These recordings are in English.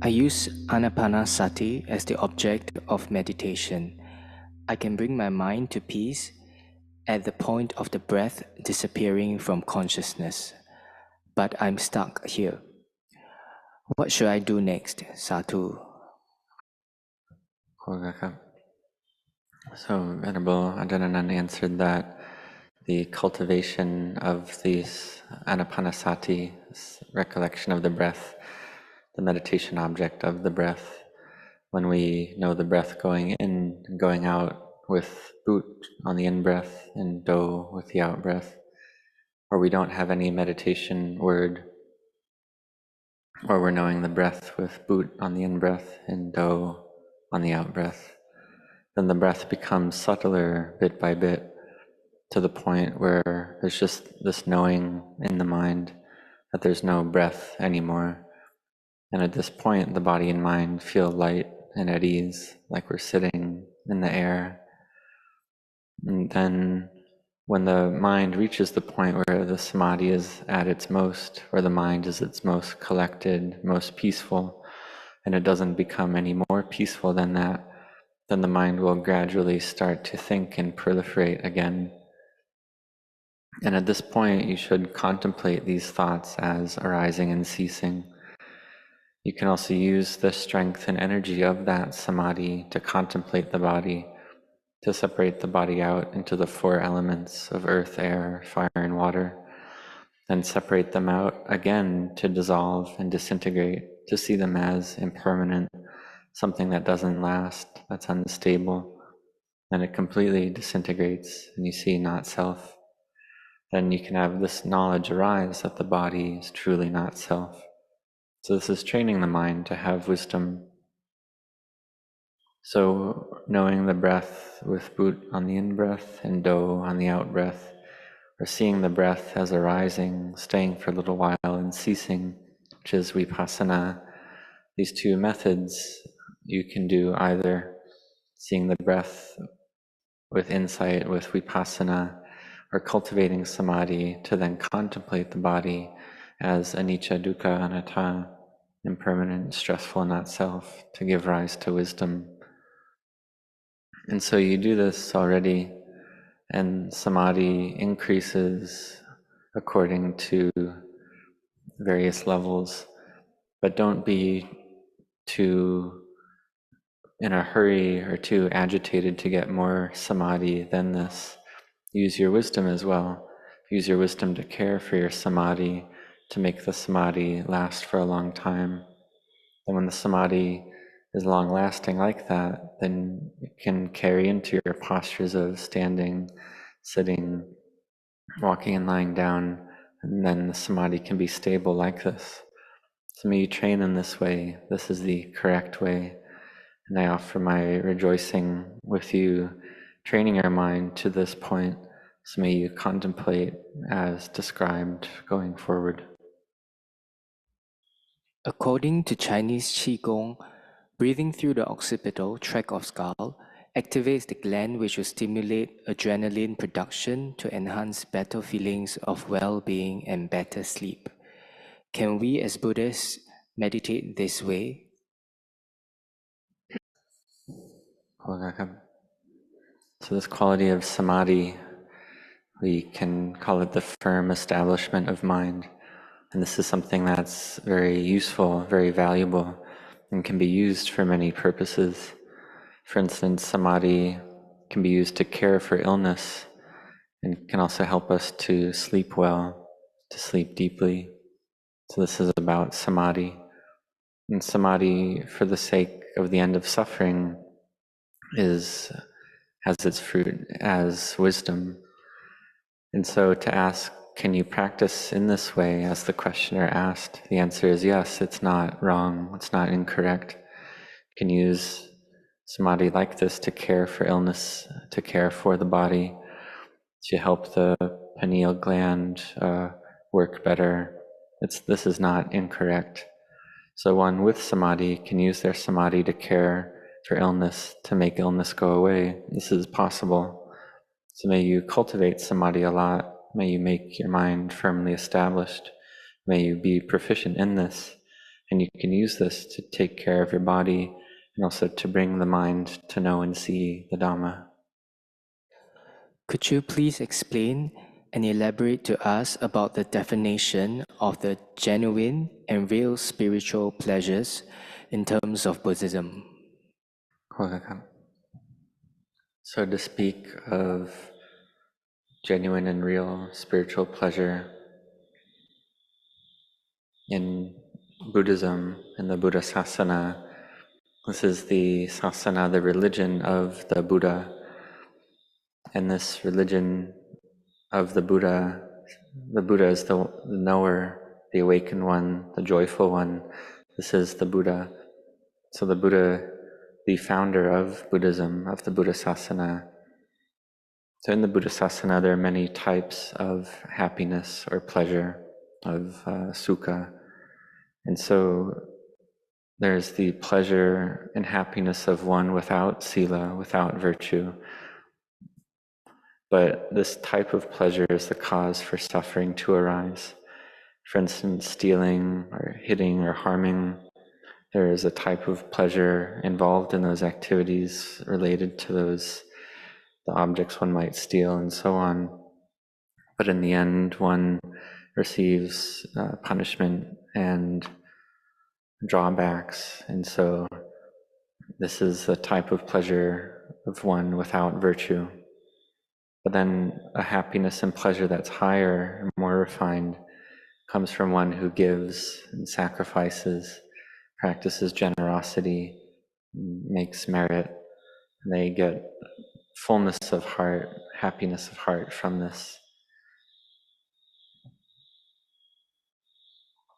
I use anapanasati as the object of meditation. I can bring my mind to peace at the point of the breath disappearing from consciousness. But I'm stuck here. What should I do next, Sadhu? So Venerable Ajahn Anan answered that the cultivation of these anapanasati, this recollection of the breath, the meditation object of the breath, when we know the breath going in and going out with boot on the in-breath and do with the out-breath, or we don't have any meditation word, or we're knowing the breath with boot on the in-breath and do on the out-breath, then the breath becomes subtler bit by bit to the point where there's just this knowing in the mind that there's no breath anymore. And at this point, the body and mind feel light and at ease, like we're sitting in the air. And then when the mind reaches the point where the samadhi is at its most, where the mind is its most collected, most peaceful, and it doesn't become any more peaceful than that, then the mind will gradually start to think and proliferate again. And at this point, you should contemplate these thoughts as arising and ceasing. You can also use the strength and energy of that samadhi to contemplate the body, to separate the body out into the four elements of earth, air, fire, and water, and separate them out again to dissolve and disintegrate, to see them as impermanent, something that doesn't last, that's unstable, and it completely disintegrates, and you see not self. Then you can have this knowledge arise that the body is truly not self. So this is training the mind to have wisdom. So knowing the breath with boot on the in-breath and do on the out-breath, or seeing the breath as arising, staying for a little while and ceasing, which is vipassana. These two methods you can do either seeing the breath with insight, with vipassana, or cultivating samadhi to then contemplate the body as anicca, dukkha, anatta, impermanent, stressful, not self, to give rise to wisdom. And so you do this already, and samadhi increases according to various levels, but don't be too in a hurry or too agitated to get more samadhi than this. Use your wisdom as well. Use your wisdom to care for your samadhi, to make the samadhi last for a long time. And when the samadhi is long-lasting like that, then it can carry into your postures of standing, sitting, walking and lying down, and then the samadhi can be stable like this. So may you train in this way. This is the correct way. And I offer my rejoicing with you, training your mind to this point. So may you contemplate as described going forward. According to Chinese Qigong, breathing through the occipital tract of skull activates the gland which will stimulate adrenaline production to enhance better feelings of well-being and better sleep. Can we as Buddhists meditate this way? So this quality of samadhi, we can call it the firm establishment of mind. And this is something that's very useful, very valuable, and can be used for many purposes. For instance, samadhi can be used to care for illness and can also help us to sleep well, to sleep deeply. So this is about samadhi. And samadhi, for the sake of the end of suffering, has its fruit as wisdom. And so to ask, can you practice in this way, as the questioner asked, the answer is yes, it's not wrong, it's not incorrect. You can use samadhi like this to care for illness, to care for the body, to help the pineal gland work better. This is not incorrect. So one with samadhi can use their samadhi to care for illness, to make illness go away. This is possible. So may you cultivate samadhi a lot. May you make your mind firmly established. May you be proficient in this. And you can use this to take care of your body and also to bring the mind to know and see the Dhamma. Could you please explain and elaborate to us about the definition of the genuine and real spiritual pleasures in terms of Buddhism? So to speak of genuine and real spiritual pleasure in Buddhism, in the Buddha Sasana, this is the Sasana, the religion of the Buddha. And this religion of the Buddha is the knower, the awakened one, the joyful one. This is the Buddha. So the Buddha, the founder of Buddhism, of the Buddha Sasana. So in the Buddha Sasana, there are many types of happiness or pleasure, of sukha. And so there's the pleasure and happiness of one without sila, without virtue. But this type of pleasure is the cause for suffering to arise. For instance, stealing or hitting or harming, there is a type of pleasure involved in those activities related to the objects one might steal and so on. But in the end, one receives punishment and drawbacks. And so this is a type of pleasure of one without virtue. But then a happiness and pleasure that's higher and more refined comes from one who gives and sacrifices, practices generosity, makes merit. They get fullness of heart, happiness of heart from this.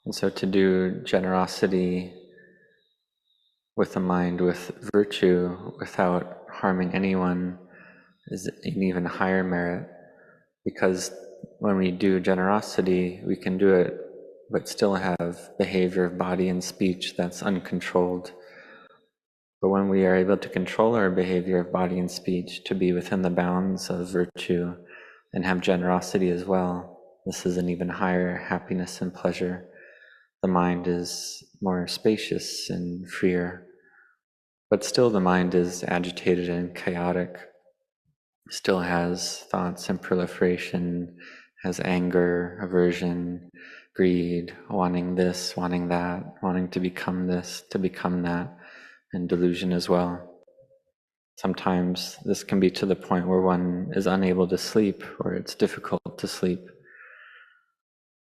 And so to do generosity with the mind, with virtue, without harming anyone, is an even higher merit, because when we do generosity, we can do it but still have behavior of body and speech that's uncontrolled. But when we are able to control our behavior of body and speech to be within the bounds of virtue and have generosity as well, this is an even higher happiness and pleasure. The mind is more spacious and freer, but still the mind is agitated and chaotic, still has thoughts and proliferation, has anger, aversion, greed, wanting this, wanting that, wanting to become this, to become that, and delusion as well. Sometimes this can be to the point where one is unable to sleep, or it's difficult to sleep.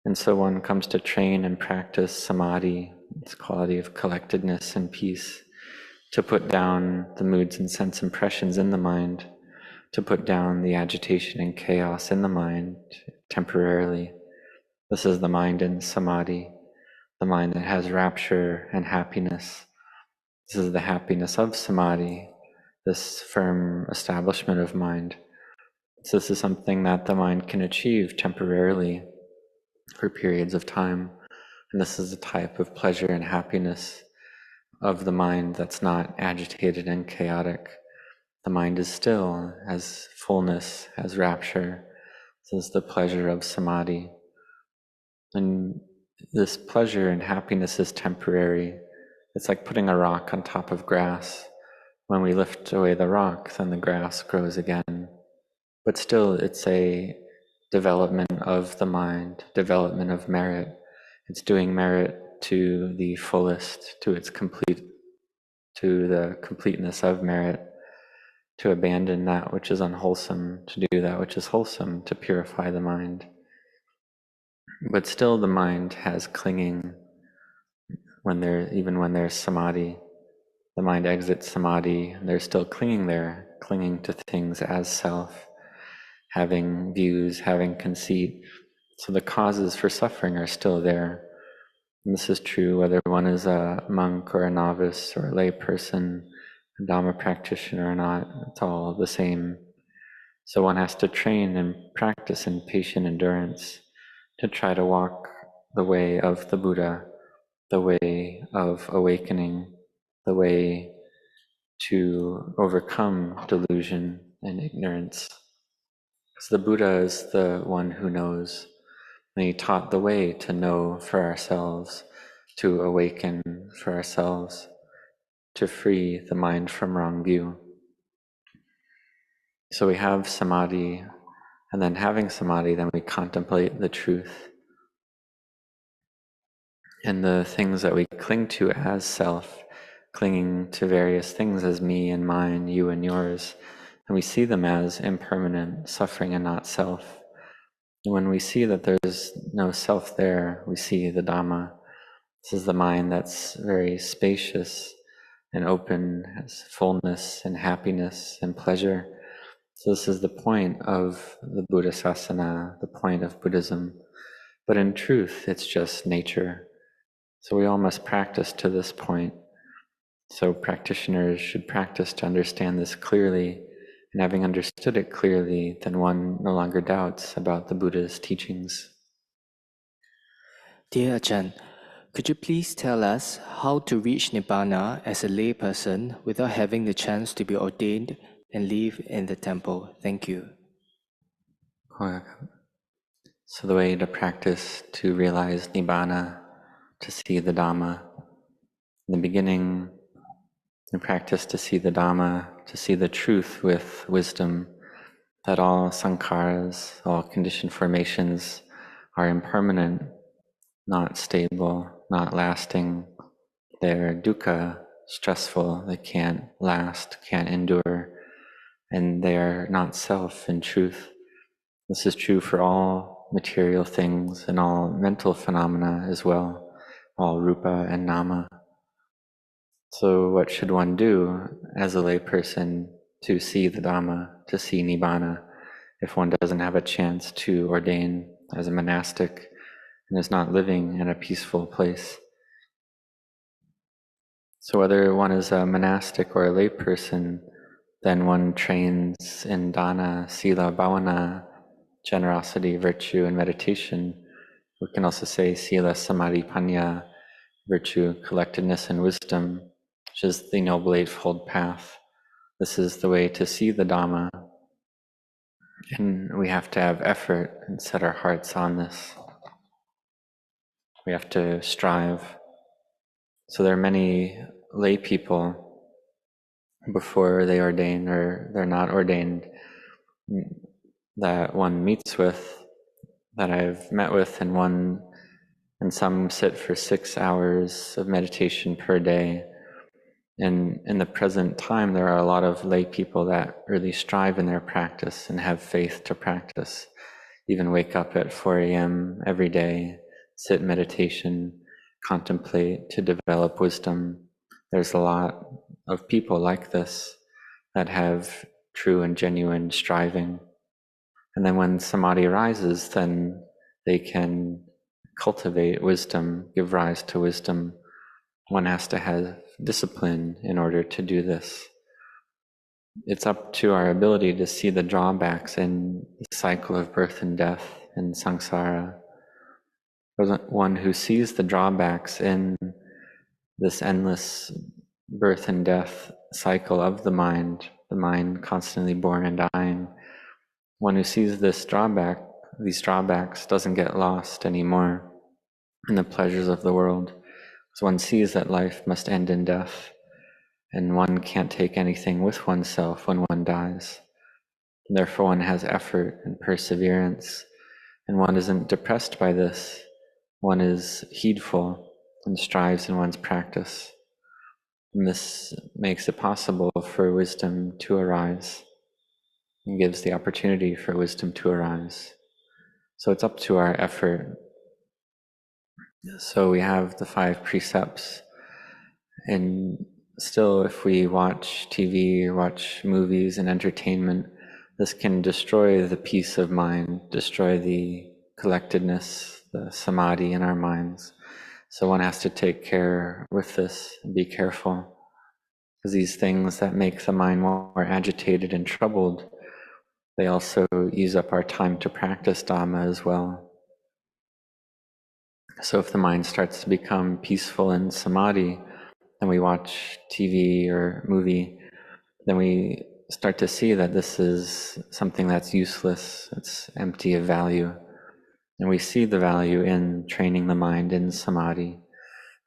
And so one comes to train and practice samadhi, this quality of collectedness and peace, to put down the moods and sense impressions in the mind, to put down the agitation and chaos in the mind temporarily. This is the mind in samadhi, the mind that has rapture and happiness. This is the happiness of samadhi, this firm establishment of mind. So this is something that the mind can achieve temporarily for periods of time. And this is a type of pleasure and happiness of the mind that's not agitated and chaotic. The mind is still, has fullness, has rapture. This is the pleasure of samadhi. And this pleasure and happiness is temporary. It's like putting a rock on top of grass. When we lift away the rock, then the grass grows again. But still, it's a development of the mind, development of merit. It's doing merit to the fullest, to the completeness of merit, to abandon that which is unwholesome, to do that which is wholesome, to purify the mind. But still the mind has clinging even when there's samadhi. The mind exits samadhi, and they're still clinging there, clinging to things as self, having views, having conceit. So the causes for suffering are still there. And this is true whether one is a monk or a novice or a lay person, a Dhamma practitioner or not, it's all the same. So one has to train and practice in patient endurance to try to walk the way of the Buddha, the way of awakening, the way to overcome delusion and ignorance. Because the Buddha is the one who knows, and he taught the way to know for ourselves. to awaken for ourselves, to free the mind from wrong view. So we have Samadhi, and then having Samadhi, then we contemplate the truth. And the things that we cling to as self, clinging to various things as me and mine, you and yours, and we see them as impermanent, suffering and not self. And when we see that there's no self there, we see the Dhamma. This is the mind that's very spacious and open, has fullness and happiness and pleasure. So this is the point of the Buddha Sasana, the point of Buddhism. But in truth, it's just nature. So we all must practice to this point. So practitioners should practice to understand this clearly, and having understood it clearly, then one no longer doubts about the Buddha's teachings. Dear Ajahn, could you please tell us how to reach Nibbana as a layperson without having the chance to be ordained and live in the temple? Thank you. So the way to practice to realize Nibbana, to see the Dhamma, in the beginning, we practice to see the Dhamma, to see the truth with wisdom, that all sankharas, all conditioned formations are impermanent, not stable, not lasting. They're dukkha, stressful, they can't last, can't endure, and they're not self in truth. This is true for all material things and all mental phenomena as well, all rupa and nama. So what should one do as a layperson to see the Dhamma, to see Nibbana, if one doesn't have a chance to ordain as a monastic and is not living in a peaceful place? So whether one is a monastic or a layperson, then one trains in dana, sila, bhavana, generosity, virtue, and meditation. We can also say sila, samadhi, panya, virtue, collectedness, and wisdom, which is the Noble Eightfold Path. This is the way to see the Dhamma, and we have to have effort and set our hearts on this. We have to strive. So there are many lay people before they ordain or they're not ordained that one meets with, that I've met with, and some sit for 6 hours of meditation per day. And in the present time, there are a lot of lay people that really strive in their practice and have faith to practice, even wake up at 4 a.m. every day, sit in meditation, contemplate to develop wisdom. There's a lot of people like this that have true and genuine striving. And then when samadhi arises, then they can cultivate wisdom, give rise to wisdom. One has to have discipline in order to do this. It's up to our ability to see the drawbacks in the cycle of birth and death in samsara. One who sees the drawbacks in this endless birth and death cycle of the mind constantly born and dying, one who sees these drawbacks doesn't get lost anymore in the pleasures of the world. So one sees that life must end in death, and one can't take anything with oneself when one dies. And therefore one has effort and perseverance, and one isn't depressed by this. One is heedful and strives in one's practice. And this makes it possible for wisdom to arise, and gives the opportunity for wisdom to arise. So it's up to our effort. So we have the 5 precepts, and still if we watch TV or watch movies and entertainment, this can destroy the peace of mind, destroy the collectedness, the samadhi in our minds. So one has to take care with this and be careful, because these things that make the mind more agitated and troubled, they also use up our time to practice Dhamma as well. So if the mind starts to become peaceful in samadhi, and we watch TV or movie, then we start to see that this is something that's useless, it's empty of value. And we see the value in training the mind in samadhi.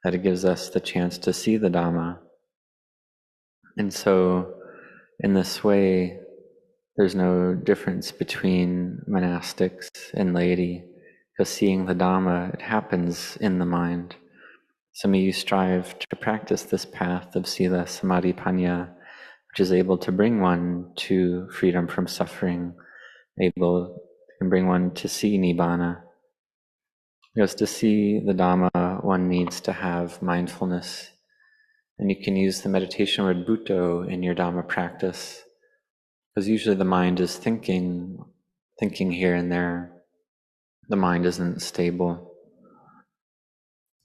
that it gives us the chance to see the Dhamma. And so, in this way, there's no difference between monastics and laity, because seeing the Dhamma, it happens in the mind. So may you strive to practice this path of Sila, Samadhi, Panya, which is able to bring one to freedom from suffering, can bring one to see Nibbana. Because to see the Dhamma, one needs to have mindfulness. And you can use the meditation word Bhutto in your Dhamma practice, because usually the mind is thinking here and there. The mind isn't stable.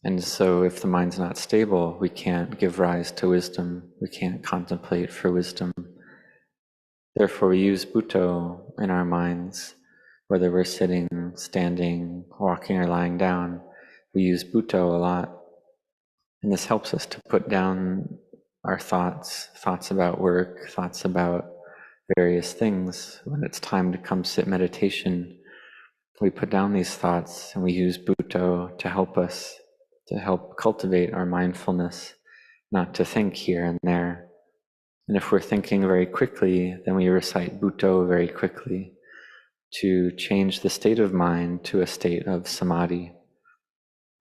And so if the mind's not stable, we can't give rise to wisdom. We can't contemplate for wisdom. Therefore, we use Bhutto in our minds, whether we're sitting, standing, walking, or lying down. We use Bhutto a lot. And this helps us to put down our thoughts about work, thoughts about various things. When it's time to come sit meditation, we put down these thoughts and we use Bhutto to help us, to help cultivate our mindfulness, not to think here and there. And if we're thinking very quickly, then we recite Bhutto very quickly to change the state of mind to a state of Samadhi.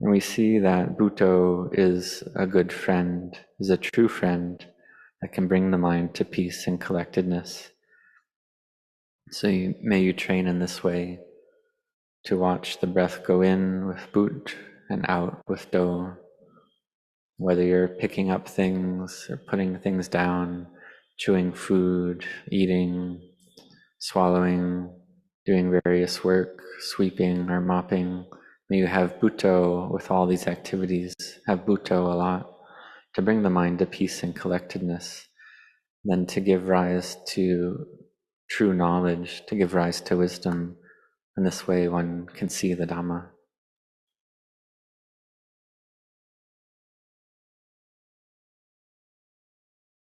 And we see that Bhutto is a good friend, is a true friend that can bring the mind to peace and collectedness. So may you train in this way to watch the breath go in with Bhut and out with Do. Whether you're picking up things or putting things down, chewing food, eating, swallowing, doing various work, sweeping or mopping, may you have Bhutto with all these activities, have Bhutto a lot, to bring the mind to peace and collectedness, then to give rise to true knowledge, to give rise to wisdom. In this way one can see the Dhamma.